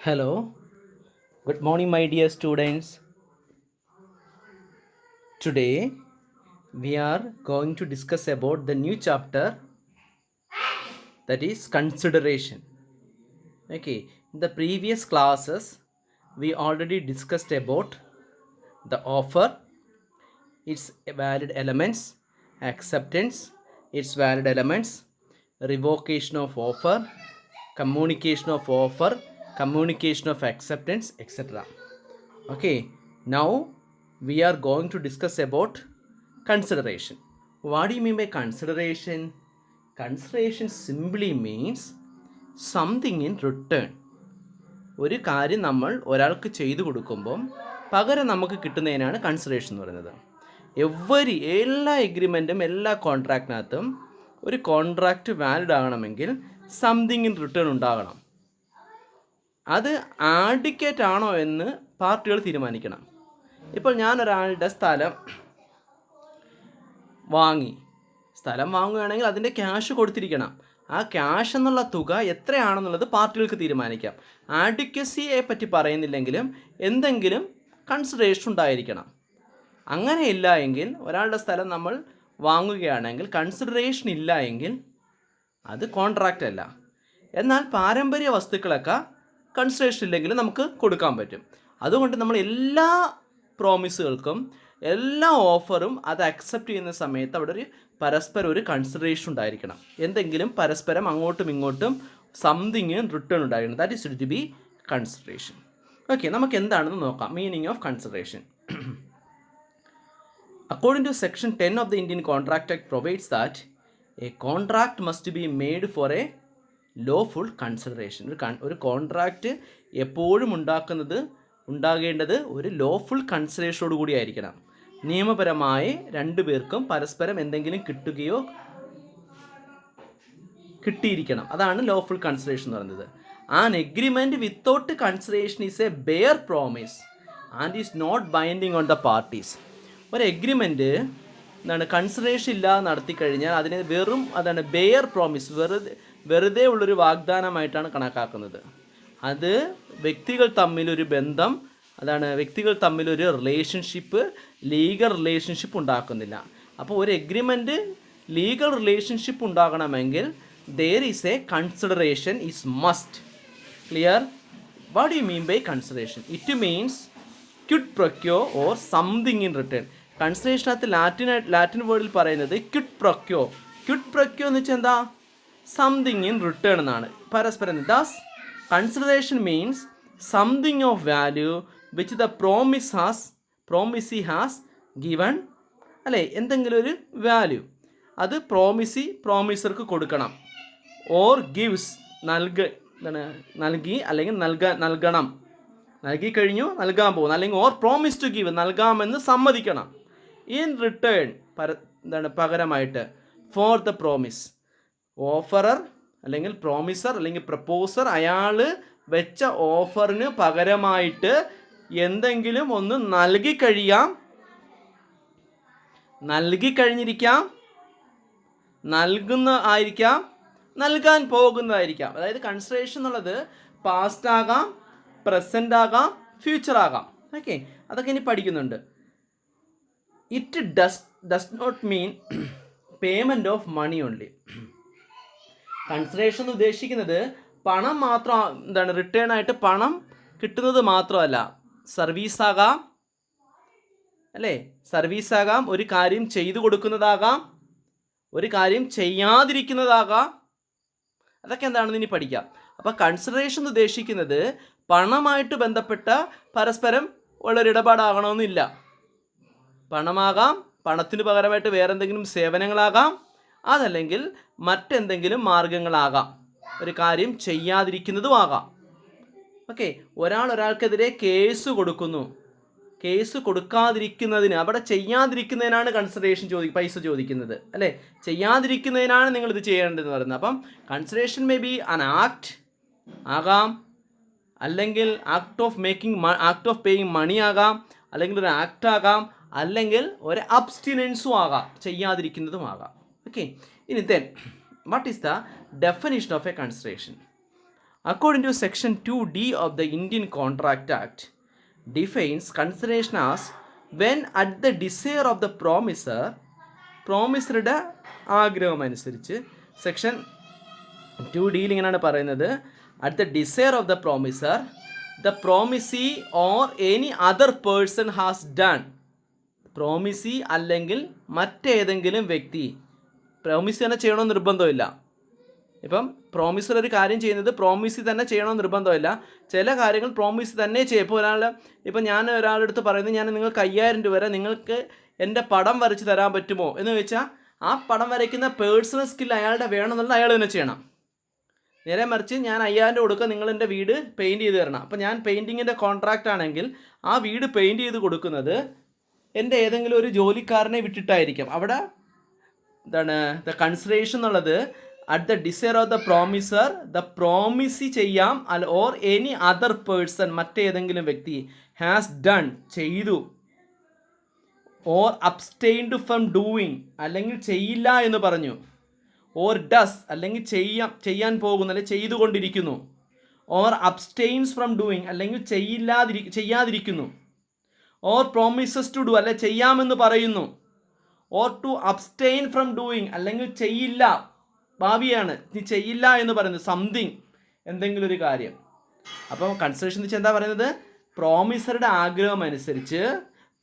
Hello, good morning, my dear students. Today we are going to discuss about the new chapter, that is consideration. Okay, in the previous classes we already discussed about the offer, its valid elements, acceptance, its valid elements, revocation of offer, communication of acceptance, etc. Okay, now we are going to discuss about consideration. What do you mean by consideration? Consideration simply means something in return. ഒരു കാര്യം നമ്മൾ ഒരാൾക്ക് ചെയ്തു കൊടുക്കുമ്പം പകരം നമുക്ക് കിട്ടുന്നതിനാണ് consideration എന്ന് പറയുന്നത്. എല്ലാ എഗ്രിമെൻറ്റും എല്ലാ കോൺട്രാക്റ്റിനകത്തും ഒരു കോൺട്രാക്റ്റ് വാലിഡ് ആകണമെങ്കിൽ സംതിങ് ഇൻ റിട്ടേൺ ഉണ്ടാകണം. അത് ആഡിക്കേറ്റ് ആണോ എന്ന് പാർട്ടികൾ തീരുമാനിക്കണം. ഇപ്പോൾ ഞാൻ ഒരാളുടെ സ്ഥലം വാങ്ങുകയാണെങ്കിൽ അതിൻ്റെ ക്യാഷ് കൊടുത്തിരിക്കണം. ആ ക്യാഷ് എന്നുള്ള തുക എത്രയാണെന്നുള്ളത് പാർട്ടികൾക്ക് തീരുമാനിക്കാം. ആഡിക്വസിയെ പറ്റി പറയുന്നില്ലെങ്കിലും എന്തെങ്കിലും കൺസിഡറേഷൻ ഉണ്ടായിരിക്കണം. അങ്ങനെയില്ല എങ്കിൽ ഒരാളുടെ സ്ഥലം നമ്മൾ വാങ്ങുകയാണെങ്കിൽ കൺസിഡറേഷൻ ഇല്ല എങ്കിൽ അത് കോൺട്രാക്റ്റ് അല്ല. എന്നാൽ പാരമ്പര്യ വസ്തുക്കളൊക്കെ കൺസിഡറേഷൻ ഇല്ലെങ്കിലും നമുക്ക് കൊടുക്കാൻ പറ്റും. അതുകൊണ്ട് നമ്മൾ എല്ലാ പ്രോമിസുകൾക്കും എല്ലാ ഓഫറും അത് അക്സെപ്റ്റ് ചെയ്യുന്ന സമയത്ത് അവിടെ പരസ്പരം ഒരു കൺസിഡറേഷൻ ഉണ്ടായിരിക്കണം. എന്തെങ്കിലും പരസ്പരം അങ്ങോട്ടും ഇങ്ങോട്ടും സംതിങ് റിട്ടേൺ ഉണ്ടായിരിക്കണം. That is to be consideration. Okay, നമുക്ക് എന്താണെന്ന് നോക്കാം. Meaning of consideration. According to Section 10 of the Indian Contract Act provides that a contract must be made for a lawful consideration. ഒരു കോൺട്രാക്റ്റ് എപ്പോഴും ഉണ്ടാകേണ്ടത് ഒരു lawful കൺസിഡറേഷനോട് കൂടി ആയിരിക്കണം. നിയമപരമായി രണ്ടുപേർക്കും പരസ്പരം എന്തെങ്കിലും കിട്ടിയിരിക്കണം. അതാണ് ലോഫുൾ കൺസിഡറേഷൻ എന്ന് പറയുന്നത്. An agreement without consideration is a bare promise and is not binding on the parties. ഒരു എഗ്രിമെൻറ്റ് കൺസിഡറേഷൻ ഇല്ലാതെ നടത്തി കഴിഞ്ഞാൽ അതിനെ ബെയർ പ്രോമിസ്, വെറുതെ ഉള്ളൊരു വാഗ്ദാനമായിട്ടാണ് കണക്കാക്കുന്നത്. അത് വ്യക്തികൾ തമ്മിലൊരു ബന്ധം, വ്യക്തികൾ തമ്മിലൊരു റിലേഷൻഷിപ്പ്, ലീഗൽ റിലേഷൻഷിപ്പ് ഉണ്ടാക്കുന്നില്ല. അപ്പോൾ ഒരു എഗ്രിമെൻറ്റ് ലീഗൽ റിലേഷൻഷിപ്പ് ഉണ്ടാകണമെങ്കിൽ there is a consideration is must. Clear? What do you mean by consideration? It means quid pro quo or something in return. കൺസിഡറേഷനകത്ത് ലാറ്റിൻ വേർഡിൽ പറയുന്നത് ക്വിഡ് പ്രൊക്യോ. ക്വിഡ് പ്രൊക്യോ എന്ന് വെച്ചാൽ എന്താ? സംതിങ് ഇൻ റിട്ടേൺ എന്നാണ്. പരസ്പരം Das consideration means something of value which the promisee has given. അല്ലേ, എന്തെങ്കിലും ഒരു വാല്യൂ അത് പ്രോമിസർക്ക് കൊടുക്കണം. ഓർ ഗിവ്സ് നൽകി അല്ലെങ്കിൽ നൽകണം. നൽകി കഴിഞ്ഞു, നൽകാൻ പോകുന്നു. അല്ലെങ്കിൽ ഓർ പ്രോമിസ് ടു ഗിവ്, നൽകാമെന്ന് സമ്മതിക്കണം. ഇൻ റിട്ടേൺ പകരമായിട്ട് ഫോർ ദ പ്രോമിസ്. ഓഫറർ അല്ലെങ്കിൽ പ്രോമിസർ അല്ലെങ്കിൽ പ്രപ്പോസർ അയാൾ വെച്ച ഓഫറിന് പകരമായിട്ട് എന്തെങ്കിലും ഒന്ന് നൽകി കഴിഞ്ഞിരിക്കാം, നൽകാൻ പോകുന്നതായിരിക്കാം. അതായത് കൺസിഡറേഷൻ എന്നുള്ളത് പാസ്റ്റ് ആകാം, പ്രസൻ്റ് ആകാം, ഫ്യൂച്ചർ ആകാം. ഓക്കെ, അതൊക്കെ ഇനി പഠിക്കുന്നുണ്ട്. It does not mean payment of money only. Consideration എന്ന് ഉദ്ദേശിക്കുന്നത് പണം മാത്രം, റിട്ടേൺ ആയിട്ട് പണം കിട്ടുന്നത് മാത്രമല്ല. സർവീസാകാം, ഒരു കാര്യം ചെയ്തു കൊടുക്കുന്നതാകാം, ഒരു കാര്യം ചെയ്യാതിരിക്കുന്നതാകാം. അതൊക്കെ എന്താണെന്ന് ഇനി പഠിക്കാം. അപ്പോൾ കൺസിഡറേഷൻ ഉദ്ദേശിക്കുന്നത് പണമായിട്ട് ബന്ധപ്പെട്ട പരസ്പരം ഉള്ളൊരിടപാടാകണമെന്നില്ല. പണമാകാം, പണത്തിന് പകരമായിട്ട് വേറെ എന്തെങ്കിലും സേവനങ്ങളാകാം, അതല്ലെങ്കിൽ മറ്റെന്തെങ്കിലും മാർഗങ്ങളാകാം, ഒരു കാര്യം ചെയ്യാതിരിക്കുന്നതുമാകാം. ഓക്കെ, ഒരാൾക്കെതിരെ കേസ് കൊടുക്കുന്നു. കേസ് കൊടുക്കാതിരിക്കുന്നതിന്, അവിടെ ചെയ്യാതിരിക്കുന്നതിനാണ് കൺസിഡറേഷൻ പൈസ ചോദിക്കുന്നത്. അല്ലേ, ചെയ്യാതിരിക്കുന്നതിനാണ് നിങ്ങളിത് ചെയ്യേണ്ടതെന്ന് പറയുന്നത്. അപ്പം consideration may be an act ആകാം, അല്ലെങ്കിൽ ആക്ട് ഓഫ് പേയിങ് മണി ആകാം, അല്ലെങ്കിൽ ഒരു ആക്ട് ആകാം, അല്ലെങ്കിൽ ഒരു അബ്സ്റ്റിനൻസും ആകാം, ചെയ്യാതിരിക്കുന്നതും ആകാം. ഓക്കെ, ഇനി then what is the definition of A consideration? According to Section 2D of the Indian Contract Act, defines consideration as when at the desire of the promiser, പ്രോമിസറുടെ ആഗ്രഹം അനുസരിച്ച് സെക്ഷൻ 2Dയിൽ ഇങ്ങനെയാണ് പറയുന്നത്, at the desire of the promiser the promisee or any other person has done. Promisee അല്ലെങ്കിൽ മറ്റേതെങ്കിലും വ്യക്തി, promisee തന്നെ ചെയ്യണമെന്ന് നിർബന്ധമില്ല. ഇപ്പം പ്രോമിസർ ഒരു കാര്യം ചെയ്യുന്നത് പ്രോമിസി തന്നെ ചെയ്യണമെന്ന് നിർബന്ധമില്ല. ചില കാര്യങ്ങൾ പ്രോമിസി തന്നെ ചെയ്യും. ഇപ്പോൾ ഇപ്പം ഞാൻ ഒരാളുടെ അടുത്ത് പറയുന്നത്, ഞാൻ നിങ്ങൾക്ക് 5000 രൂപ വരെ നിങ്ങൾക്ക് എൻ്റെ പടം വരച്ച് തരാൻ പറ്റുമോ എന്ന് ചോദിച്ചാൽ ആ പടം വരയ്ക്കുന്ന പേഴ്സണൽ സ്കിൽ അയാളുടെ വേണമെന്നുള്ള അയാൾ തന്നെ ചെയ്യണം. നേരെ മറിച്ച് ഞാൻ 5000 രൂപ കൊടുക്കുക, നിങ്ങൾ എൻ്റെ വീട് പെയിൻറ്റ് ചെയ്ത് തരണം. അപ്പം ഞാൻ പെയിൻറ്റിങ്ങിൻ്റെ കോൺട്രാക്റ്റ് ആണെങ്കിൽ ആ വീട് പെയിൻറ്റ് ചെയ്ത് കൊടുക്കുന്നത് എൻ്റെ ഏതെങ്കിലും ഒരു ജോലിക്കാരനെ വിട്ടിട്ടായിരിക്കും. അവിടെ എന്താണ് ദ കൺസിഡറേഷൻ എന്നുള്ളത് at the desire of the promiser, the promisee ചെയ്യാം ഓർ എനി അതർ പേഴ്സൺ, മറ്റേതെങ്കിലും വ്യക്തി, ഹാസ് ഡൺ ചെയ്തു, ഓർ അബ്സ്റ്റെയിൻഡ് ഫ്രം ഡൂയിങ് അല്ലെങ്കിൽ ചെയ്യില്ല എന്ന് പറഞ്ഞു, ഓർ ഡസ് അല്ലെങ്കിൽ ചെയ്യാൻ പോകുന്നു അല്ലെങ്കിൽ ചെയ്തുകൊണ്ടിരിക്കുന്നു, ഓർ അബ്സ്റ്റെയിൻസ് ഫ്രം ഡൂയിങ് അല്ലെങ്കിൽ ചെയ്യാതിരിക്കുന്നു, ഓർ പ്രോമിസസ് ടു ഡു അല്ലെ ചെയ്യാമെന്ന് പറയുന്നു, or to abstain from doing അല്ലെങ്കിൽ ചെയ്യില്ല, ഭാവിയാണ് നീ ചെയ്യില്ല എന്ന് പറയുന്നത്, സംതിങ് എന്തെങ്കിലും ഒരു കാര്യം. അപ്പോൾ കൺസിഡറേഷൻ വെച്ചാൽ എന്താ പറയുന്നത്, പ്രോമിസറുടെ ആഗ്രഹം അനുസരിച്ച്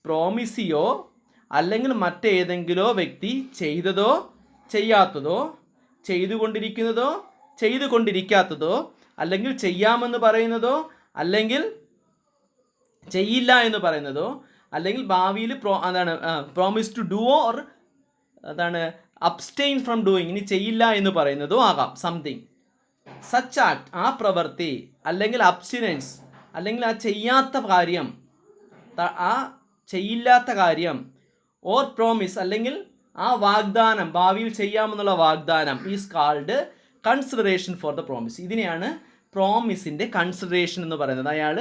പ്രോമിസിയോ അല്ലെങ്കിൽ മറ്റേതെങ്കിലോ വ്യക്തി ചെയ്തതോ ചെയ്യാത്തതോ ചെയ്തുകൊണ്ടിരിക്കുന്നതോ ചെയ്തുകൊണ്ടിരിക്കാത്തതോ അല്ലെങ്കിൽ ചെയ്യാമെന്ന് പറയുന്നതോ അല്ലെങ്കിൽ ചെയ്യില്ല എന്ന് പറയുന്നതോ അല്ലെങ്കിൽ ഭാവിയിൽ promise to do or abstain from doing, ഇനി ചെയ്യില്ല എന്ന് പറയുന്നതോ ആകാം, സംതിങ്. സച്ച് ആക്ട്, ആ പ്രവൃത്തി അല്ലെങ്കിൽ അബ്സ്റ്റിനൻസ് അല്ലെങ്കിൽ ആ ചെയ്യാത്ത കാര്യം, ആ ചെയ്യില്ലാത്ത കാര്യം, ഓർ പ്രോമിസ് അല്ലെങ്കിൽ ആ വാഗ്ദാനം, ഭാവിയിൽ ചെയ്യാമെന്നുള്ള വാഗ്ദാനം, is called consideration for the promise. ഇതിനെയാണ് പ്രോമിസിൻ്റെ കൺസിഡറേഷൻ എന്ന് പറയുന്നത്. അയാൾ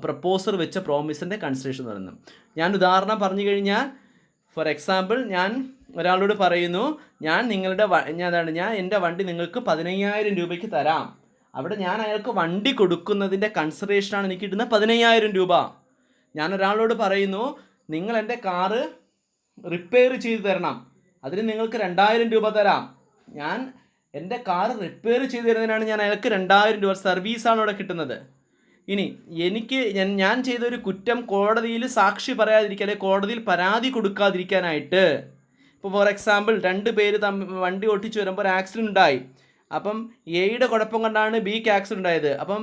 പ്രപ്പോസർ വെച്ച പ്രോമിസിൻ്റെ കൺസിഡറേഷൻ എന്ന് പറയുന്നത്. ഞാൻ ഉദാഹരണം പറഞ്ഞു കഴിഞ്ഞാൽ, ഫോർ എക്സാമ്പിൾ, ഞാൻ ഒരാളോട് പറയുന്നു, ഞാൻ എൻ്റെ വണ്ടി നിങ്ങൾക്ക് 15000 രൂപയ്ക്ക് തരാം. അവിടെ ഞാൻ അയാൾക്ക് വണ്ടി കൊടുക്കുന്നതിൻ്റെ കൺസിഡറേഷനാണ് എനിക്ക് കിട്ടുന്ന 15000 രൂപ. ഞാൻ ഒരാളോട് പറയുന്നു, നിങ്ങൾ എൻ്റെ കാറ് റിപ്പയർ ചെയ്ത് തരണം, അതിന് നിങ്ങൾക്ക് 2000 രൂപ തരാം. ഞാൻ എൻ്റെ കാർ റിപ്പയർ ചെയ്ത് തരുന്നതിനാണ് ഞാൻ അയാൾക്ക് 2000 രൂപ സർവീസാണ് അവിടെ കിട്ടുന്നത്. ഇനി ഞാൻ ചെയ്തൊരു കുറ്റം കോടതിയിൽ സാക്ഷി പറയാതിരിക്കാൻ അല്ലെങ്കിൽ കോടതിയിൽ പരാതി കൊടുക്കാതിരിക്കാനായിട്ട്, ഇപ്പോൾ ഫോർ എക്സാമ്പിൾ 2 പേര് വണ്ടി ഓട്ടിച്ച് വരുമ്പോൾ ഒരു ആക്സിഡൻറ്റ് ഉണ്ടായി. അപ്പം എയുടെ കുഴപ്പം കൊണ്ടാണ് ബിക്ക് ആക്സിഡൻറ്റ് ഉണ്ടായത്. അപ്പം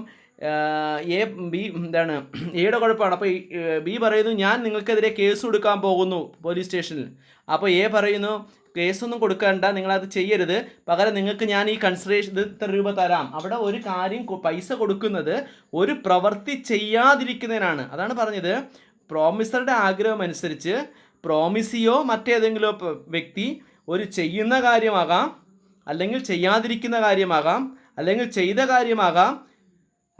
എയുടെ കുഴപ്പമാണ്. അപ്പോൾ ബി പറയുന്നു, ഞാൻ നിങ്ങൾക്കെതിരെ കേസ് കൊടുക്കാൻ പോകുന്നു പോലീസ് സ്റ്റേഷനിൽ. അപ്പോൾ എ പറയുന്നു, കേസൊന്നും കൊടുക്കണ്ട, നിങ്ങളത് ചെയ്യരുത്, പകരം നിങ്ങൾക്ക് ഞാൻ ഈ കൺസിഡറേഷൻ ഇത്ര രൂപ തരാം. അവിടെ ഒരു കാര്യം പൈസ കൊടുക്കുന്നത് ഒരു പ്രവൃത്തി ചെയ്യാതിരിക്കുന്നതിനാണ്. അതാണ് പറഞ്ഞത്, പ്രോമിസറുടെ ആഗ്രഹം അനുസരിച്ച് പ്രോമിസിയോ മറ്റേതെങ്കിലും വ്യക്തി ഒരു ചെയ്യുന്ന കാര്യമാകാം, അല്ലെങ്കിൽ ചെയ്യാതിരിക്കുന്ന കാര്യമാകാം, അല്ലെങ്കിൽ ചെയ്ത കാര്യമാകാം,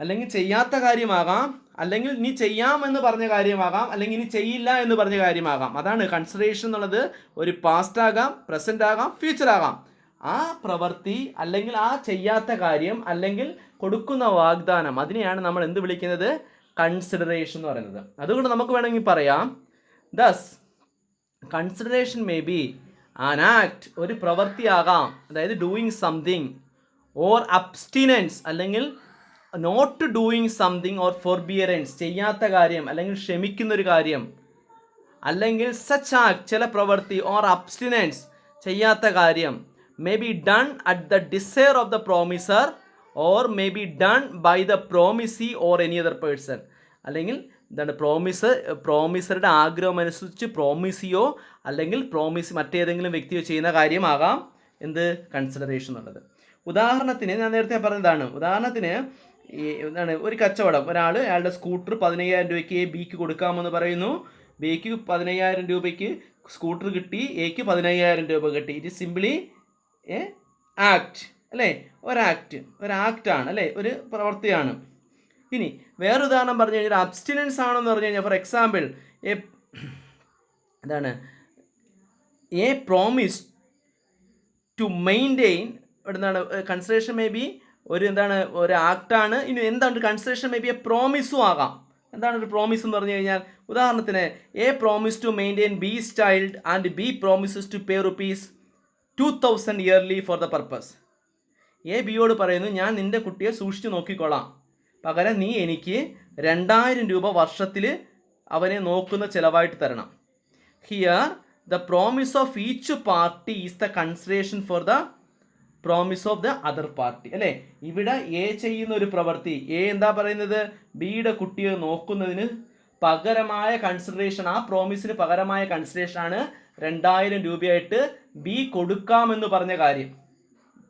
അല്ലെങ്കിൽ ചെയ്യാത്ത കാര്യമാകാം, അല്ലെങ്കിൽ ഇനി ചെയ്യാമെന്ന് പറഞ്ഞ കാര്യമാകാം, അല്ലെങ്കിൽ ഇനി ചെയ്യില്ല എന്ന് പറഞ്ഞ കാര്യമാകാം. അതാണ് കൺസിഡറേഷൻ എന്നുള്ളത്. ഒരു പാസ്റ്റ് ആകാം, പ്രസന്റ് ആകാം, ഫ്യൂച്ചർ ആകാം. ആ പ്രവൃത്തി അല്ലെങ്കിൽ ആ ചെയ്യാത്ത കാര്യം അല്ലെങ്കിൽ കൊടുക്കുന്ന വാഗ്ദാനം, അതിനെയാണ് നമ്മൾ എന്ത് വിളിക്കുന്നത്, കൺസിഡറേഷൻ എന്ന് പറയുന്നത്. അതുകൊണ്ട് നമുക്ക് വേണമെങ്കിൽ പറയാം, thus consideration may be an act, ഒരു പ്രവൃത്തിയാകാം, അതായത് ഡൂയിങ് സംതിങ്, ഓർ അബ്സ്റ്റിനൻസ് അല്ലെങ്കിൽ not doing something, or forbearance, ചെയ്യാത്ത കാര്യം അല്ലെങ്കിൽ ക്ഷമിക്കുന്നൊരു കാര്യം, അല്ലെങ്കിൽ സച്ച് ആക്ട്, ചില പ്രവൃത്തി, ഓർ അബ്സ്റ്റിനൻസ്, ചെയ്യാത്ത കാര്യം, may be done at the desire of the promiser or may be done by the promisee or any other person. അല്ലെങ്കിൽ പ്രോമിസറുടെ ആഗ്രഹം അനുസരിച്ച് പ്രോമിസിയോ അല്ലെങ്കിൽ മറ്റേതെങ്കിലും വ്യക്തിയോ ചെയ്യുന്ന കാര്യമാകാം എന്ത്, കൺസിഡറേഷൻ എന്നുള്ളത്. ഉദാഹരണത്തിന് ഞാൻ നേരത്തെ പറഞ്ഞതാണ്, ഉദാഹരണത്തിന് ഒരു കച്ചവടം, അയാളുടെ സ്കൂട്ടർ 15000 രൂപയ്ക്ക് ബിക്ക് കൊടുക്കാമെന്ന് പറയുന്നു. ബിക്ക് 15000 രൂപയ്ക്ക് സ്കൂട്ടർ കിട്ടി, എക്ക് 15000 രൂപ കിട്ടി. It is simply A act അല്ലേ, ഒരാക്റ്റാണ് അല്ലേ, ഒരു പ്രവൃത്തിയാണ്. ഇനി വേറെ ഉദാഹരണം പറഞ്ഞു കഴിഞ്ഞാൽ അബ്സ്റ്റിനൻസ് ആണെന്ന് പറഞ്ഞു കഴിഞ്ഞാൽ, for example promise to maintain, consideration may be ഒരു ആക്ടാണ്. ഇനി എന്താണ് ഒരു കൺസിഡറേഷൻ? മേ ബി എ പ്രോമിസും ആകാം. എന്താണ് ഒരു പ്രോമിസ് എന്ന് പറഞ്ഞു കഴിഞ്ഞാൽ, ഉദാഹരണത്തിന് A promise to maintain B's child and B promises to pay ₹2000 yearly for the purpose. A ബിയോട് പറയുന്നു, ഞാൻ നിൻ്റെ കുട്ടിയെ സൂക്ഷിച്ചു നോക്കിക്കോളാം, പകരം നീ എനിക്ക് 2000 രൂപ വർഷത്തിൽ അവനെ നോക്കുന്ന ചിലവായിട്ട് തരണം. Here the promise of each party is the consideration for the promise of the other party. അല്ലേ, ഇവിടെ എ ചെയ്യുന്ന ഒരു പ്രവൃത്തി, എ എന്താ പറയുന്നത്, ബിയുടെ കുട്ടിയെ നോക്കുന്നതിന് പകരമായ കൺസിഡറേഷൻ, ആ പ്രോമിസിന് പകരമായ കൺസിഡറേഷൻ ആണ് 2000 രൂപയായിട്ട് ബി കൊടുക്കാമെന്ന് പറഞ്ഞ കാര്യം.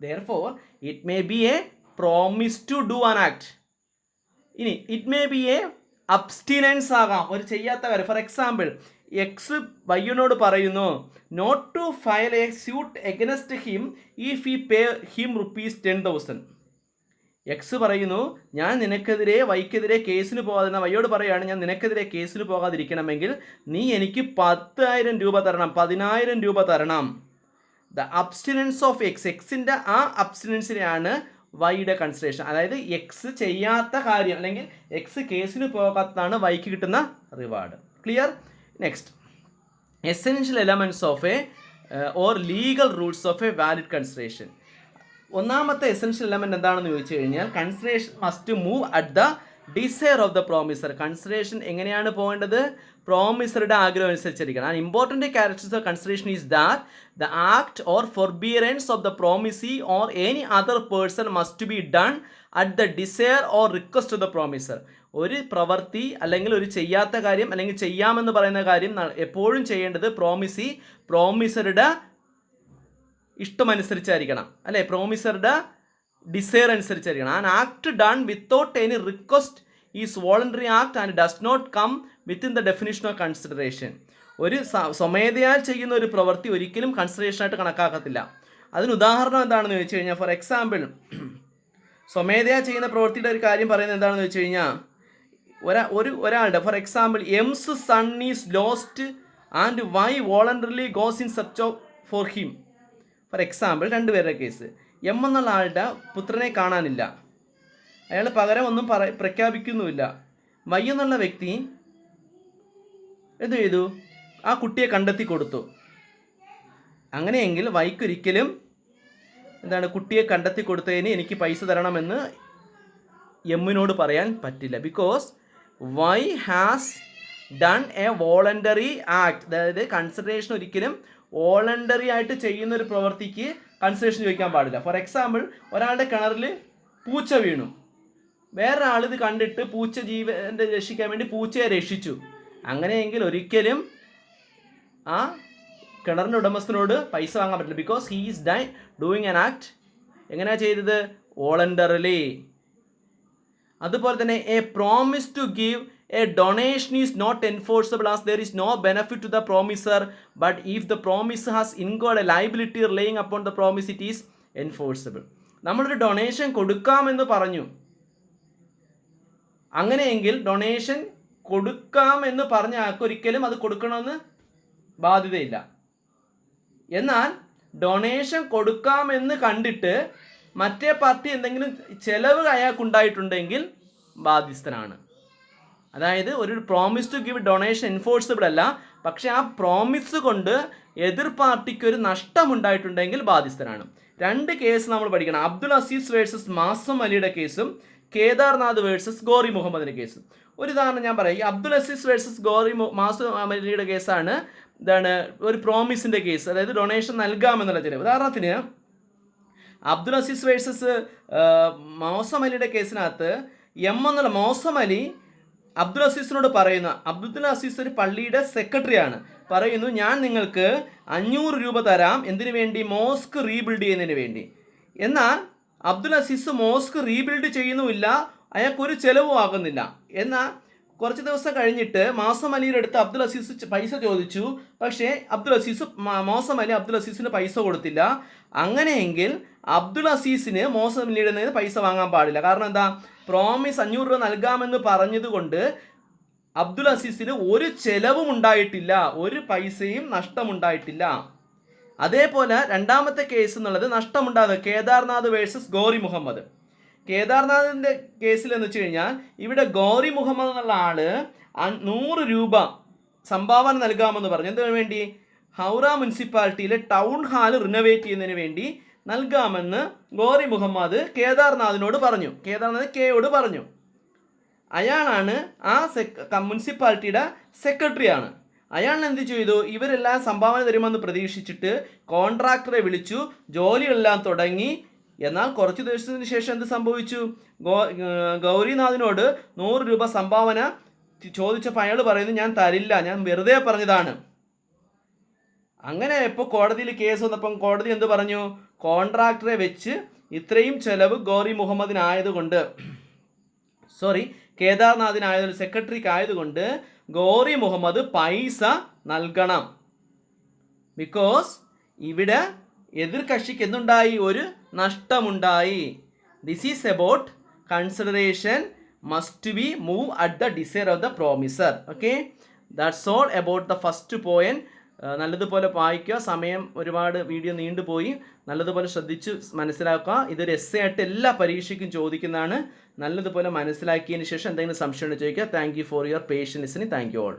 Therefore, it may be a promise to do an act. ഇനി it may be a abstinence ആകാം, ഒരു ചെയ്യാത്ത കാര്യം. ഫോർ എക്സാമ്പിൾ, എക്സ് വൈയോട് പറയുന്നു not to file a suit against him if he pay him ₹10,000. X പറയുന്നു, ഞാൻ നിനക്കെതിരെ വൈക്കെതിരെ കേസിന് പോകാതെ, വയ്യോട് പറയുകയാണ്, ഞാൻ നിനക്കെതിരെ കേസിന് പോകാതിരിക്കണമെങ്കിൽ നീ എനിക്ക് 10,000 രൂപ തരണം, 10,000 രൂപ തരണം. ദ അബ്സ്റ്റിനൻസ് ഓഫ് എക്സ്, എക്സിൻ്റെ ആ അബ്സ്റ്റിനൻസിനെയാണ് വൈയുടെ കൺസിഡറേഷൻ. അതായത് എക്സ് ചെയ്യാത്ത കാര്യം അല്ലെങ്കിൽ എക്സ് കേസിന് പോകാത്തതാണ് വൈക്ക് കിട്ടുന്ന reward. Clear? Next, essential elements of a or legal rules of a valid consideration. ഒന്നാമത്തെ എസെൻഷ്യൽ എലമെൻറ്റ് എന്താണെന്ന് ചോദിച്ചു കഴിഞ്ഞാൽ, consideration must move at the desire of the promisor. Consideration എങ്ങനെയാണ് പോകേണ്ടത്? പ്രോമിസറുടെ ആഗ്രഹം അനുസരിച്ചിരിക്കണം. And important characters of consideration is that the act or forbearance of the promisee or any other person must be done at the desire or request of the promisor. ഒരു പ്രവൃത്തി അല്ലെങ്കിൽ ഒരു ചെയ്യാത്ത കാര്യം അല്ലെങ്കിൽ ചെയ്യാമെന്ന് പറയുന്ന കാര്യം എപ്പോഴും ചെയ്യേണ്ടത് പ്രോമിസറുടെ ഇഷ്ടമനുസരിച്ചായിരിക്കണം, അല്ലേ, പ്രോമിസറുടെ ഡിസയർ അനുസരിച്ചായിരിക്കണം. An act done without any request is voluntary act and does not come within the definition of consideration. ഒരു സ്വമേധയാൽ ചെയ്യുന്ന ഒരു പ്രവൃത്തി ഒരിക്കലും കൺസിഡറേഷനായിട്ട് കണക്കാക്കത്തില്ല. അതിന് ഉദാഹരണം എന്താണെന്ന് ചോദിച്ചു കഴിഞ്ഞാൽ, ഫോർ എക്സാമ്പിൾ, സ്വമേധയാ ചെയ്യുന്ന പ്രവൃത്തിയുടെ ഒരു കാര്യം പറയുന്നത് എന്താണെന്ന് വെച്ച് കഴിഞ്ഞാൽ, ഒരാളുടെ for example M's son is lost and Y voluntarily goes in search for him. For example, രണ്ടുപേരുടെ കേസ്. എം എന്നുള്ള ആളുടെ പുത്രനെ കാണാനില്ല, അയാൾ പകരം ഒന്നും പ്രഖ്യാപിക്കുന്നുമില്ല. വൈ എന്നുള്ള വ്യക്തി എന്ത് ചെയ്തു? ആ കുട്ടിയെ കണ്ടെത്തി കൊടുത്തു. അങ്ങനെയെങ്കിൽ വൈക്കൊരിക്കലും കുട്ടിയെ കണ്ടെത്തി കൊടുത്തതിന് എനിക്ക് പൈസ തരണമെന്ന് എമ്മിനോട് പറയാൻ പറ്റില്ല. Because Y has done A voluntary act. അതായത് കൺസിഡറേഷൻ ഒരിക്കലും വോളണ്ടറി ആയിട്ട് ചെയ്യുന്ന ഒരു പ്രവൃത്തിക്ക് കൺസിഡറേഷൻ ചോദിക്കാൻ പാടില്ല. ഫോർ എക്സാമ്പിൾ, ഒരാളുടെ കിണറിൽ പൂച്ച വീണു, വേറൊരാൾ ഇത് കണ്ടിട്ട് ജീവനെ രക്ഷിക്കാൻ വേണ്ടി പൂച്ചയെ രക്ഷിച്ചു. അങ്ങനെയെങ്കിൽ ഒരിക്കലും ആ കിണറിൻ്റെ ഉടമസ്ഥനോട് പൈസ വാങ്ങാൻ പറ്റില്ല. Because he is doing an act എങ്ങനെയാണ് ചെയ്തത്? വോളണ്ടറിലി. അതുപോലെ തന്നെ a promise to give a donation is not enforceable as there is no benefit to the promisor, but if the promise has incurred a liability relying upon the promise it is enforceable. നമ്മളൊരു donation കൊടുക്കാമെന്ന് പറഞ്ഞു, അങ്ങനെയെങ്കിൽ donation കൊടുക്കാമെന്ന് പറഞ്ഞ ആൾക്കൊരിക്കലും അത് കൊടുക്കണമെന്ന് ബാധ്യതയില്ല. എന്നാൽ donation കൊടുക്കാമെന്ന് കണ്ടിട്ട് മറ്റേ പാർട്ടി എന്തെങ്കിലും ചെലവ് അയാൾക്കുണ്ടായിട്ടുണ്ടെങ്കിൽ ബാധ്യസ്ഥനാണ്. അതായത് ഒരു promise to give donation enforceable അല്ല, പക്ഷെ ആ പ്രോമിസ് കൊണ്ട് എതിർ പാർട്ടിക്ക് ഒരു നഷ്ടമുണ്ടായിട്ടുണ്ടെങ്കിൽ ബാധ്യസ്ഥനാണ്. രണ്ട് കേസ് നമ്മൾ പഠിക്കണം. അബ്ദുൽ അസീസ് വേഴ്സസ് മാസം അലിയുടെ കേസും കേദാർനാഥ് വേഴ്സസ് ഗോറി മുഹമ്മദിൻ്റെ കേസും. ഒരു ഉദാഹരണം ഞാൻ പറയാം. ഈ അബ്ദുൽ അസീസ് വേഴ്സസ് മാസം അലിയുടെ കേസാണ് ഒരു പ്രോമിസിൻ്റെ കേസ്, അതായത് ഡൊണേഷൻ നൽകാമെന്നുള്ള ചില. ഉദാഹരണത്തിന് അബ്ദുൽ അസീസ് വേഴ്സസ് മൗസം അലിയുടെ കേസിനകത്ത് എന്നുള്ള മൗസം അലി അബ്ദുൽ അസീസിനോട് പറയുന്നു, അബ്ദുൽ അസീസ് ഒരു പള്ളിയുടെ സെക്രട്ടറിയാണ്, പറയുന്നു ഞാൻ നിങ്ങൾക്ക് 500 രൂപ തരാം. എന്തിനു വേണ്ടി? മോസ്ക് റീബിൽഡ് ചെയ്യുന്നതിന് വേണ്ടി. എന്നാൽ അബ്ദുൽ അസീസ് മോസ്ക് റീബിൽഡ് ചെയ്യുന്നുമില്ല, അയാൾക്കൊരു ചിലവും ആകുന്നില്ല. എന്നാൽ കുറച്ച് ദിവസം കഴിഞ്ഞിട്ട് മാസം അലിയുടെ അടുത്ത് അബ്ദുൽ അസീസ് പൈസ ചോദിച്ചു, പക്ഷേ മാസം അലി അബ്ദുൽ അസീസിന് പൈസ കൊടുത്തില്ല. അങ്ങനെയെങ്കിൽ അബ്ദുൽ അസീസിന് മോസം അലിയുടെ നിന്ന് പൈസ വാങ്ങാൻ പാടില്ല. കാരണം എന്താ? പ്രോമിസ് 500 രൂപ നൽകാമെന്ന് പറഞ്ഞതുകൊണ്ട് അബ്ദുൽ അസീസിന് ഒരു ചെലവും ഉണ്ടായിട്ടില്ല, ഒരു പൈസയും നഷ്ടമുണ്ടായിട്ടില്ല. അതേപോലെ രണ്ടാമത്തെ കേസ് എന്നുള്ളത് നഷ്ടമുണ്ടാകുന്നത് കേദാർനാഥ് വേഴ്സസ് ഗോറി മുഹമ്മദ്. കേദാർനാഥിൻ്റെ കേസിൽ എന്ന് വെച്ച് കഴിഞ്ഞാൽ ഇവിടെ ഗൗരി മുഹമ്മദ് എന്നുള്ള ആള് 100 രൂപ സംഭാവന നൽകാമെന്ന് പറഞ്ഞു. എന്തിനു വേണ്ടി? ഹൗറ മുനിസിപ്പാലിറ്റിയിലെ ടൗൺ ഹാൾ റിനോവേറ്റ് ചെയ്യുന്നതിന് വേണ്ടി നൽകാമെന്ന് ഗൗരി മുഹമ്മദ് കേദാർനാഥിനോട് പറഞ്ഞു. കേദാർനാഥ് കെയോട് പറഞ്ഞു. അയാളാണ് ആ മുനിസിപ്പാലിറ്റിയുടെ സെക്രട്ടറിയാണ്. അയാൾ എന്ത് ചെയ്തു? ഇവരെല്ലാം സംഭാവന തരുമെന്ന് പ്രതീക്ഷിച്ചിട്ട് കോൺട്രാക്ടറെ വിളിച്ചു, ജോലികളെല്ലാം തുടങ്ങി. എന്നാൽ കുറച്ച് ദിവസത്തിന് ശേഷം എന്ത് സംഭവിച്ചു? ഗൗരിനാഥിനോട് 100 രൂപ സംഭാവന ചോദിച്ചപ്പോൾ അയാൾ പറയുന്നു, ഞാൻ തരില്ല, ഞാൻ വെറുതെ പറഞ്ഞതാണ്. അങ്ങനെ ഇപ്പോൾ കോടതിയിൽ കേസ് വന്നപ്പം കോടതി എന്ത് പറഞ്ഞു? കോൺട്രാക്ടറെ വെച്ച് ഇത്രയും ചെലവ് ഗൗരി മുഹമ്മദിനായതുകൊണ്ട്, കേദാർനാഥിനായതുകൊണ്ട്, സെക്രട്ടറിക്ക് ആയതുകൊണ്ട് ഗൗരി മുഹമ്മദ് പൈസ നൽകണം. ബിക്കോസ് ഇവിടെ എതിർ കക്ഷിക്ക് എന്തുണ്ടായി? ഒരു നഷ്ടമുണ്ടായി. This is about consideration must be move at the desire of the promisor. Okay, that's all about the first point. നല്ലതുപോലെ വായിക്കുക. സമയം ഒരുപാട് വീഡിയോ നീണ്ടുപോയി. നല്ലതുപോലെ ശ്രദ്ധിച്ച് മനസ്സിലാക്കുക. ഇതൊരു എസ്സേ ആയിട്ട് എല്ലാ പരീക്ഷയ്ക്കും ചോദിക്കുന്നതാണ്. നല്ലതുപോലെ മനസ്സിലാക്കിയതിന് ശേഷം എന്തെങ്കിലും സംശയം ഉണ്ടെങ്കിൽ ചോദിക്കുക. Thank you for your patients listening. Thank you all.